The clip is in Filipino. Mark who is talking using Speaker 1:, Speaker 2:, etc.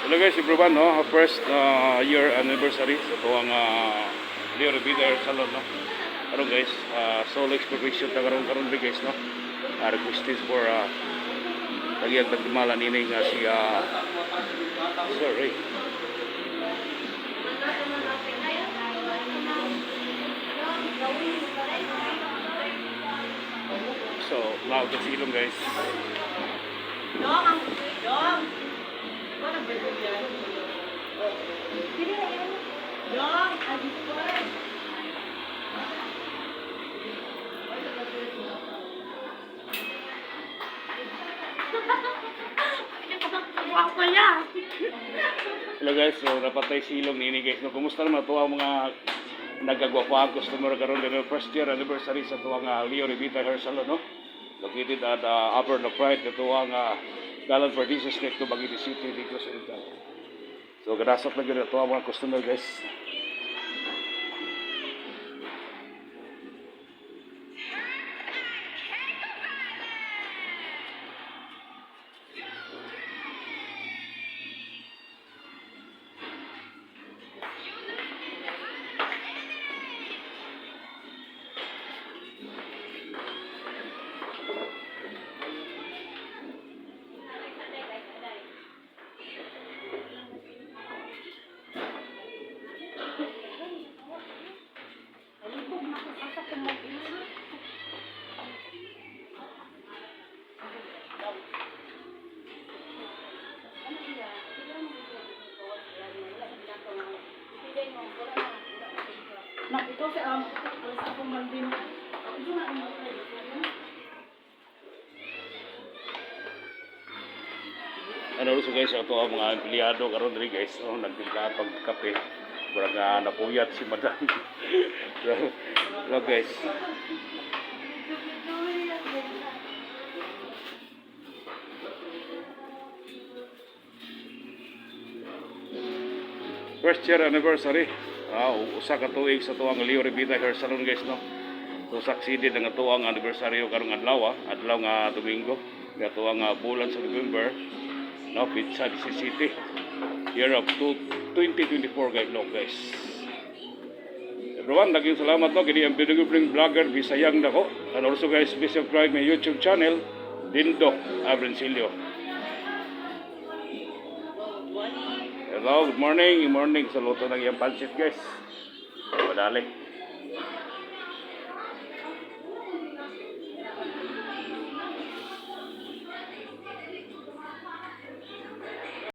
Speaker 1: Hello guys, everyone, no? First year anniversary sa ito ang Leo Revita Salon, no? Karon guys, solo exploration ta karon guys, no? Requested for tagyag tagdimalan ini nga si sorry. So, loud sa silong guys. Hello guys, so napatay silong ini guys. No, kumusta naman ito ang mga nagagwapa customer karon din first year anniversary sa tuwang Leo Revita Hair Salon, no? Located at Upper Lockrite, ito ang Galan Paradiso Street, to Bagiti City, dito sa Rizal. So gadasap na gano'n ito ang mga customer guys.
Speaker 2: Ito sa akong bandin. Ito na ang
Speaker 1: Ano so guys, ito ang mga empleyado karon diri guys, no, nagtinda pag kape. Murag napuyat si madam. Hello guys. First year anniversary. Usa ka tuig sa tuwang Leo Revita Hair Salon guys, no. So succeeded ang tuwang anniversary karong adlaw, adlaw nga Domingo, nga tuwang bulan sa November. No, Pizza City. Year of 2024 guys. Everyone, naging salamat no kini ang Bidugubring Vlogger Bisayang nako. And also guys, please subscribe my YouTube channel, Dindo Abrencilio. Hello, good morning. Good morning. Sa luto ng iyang pansit guys. Madali.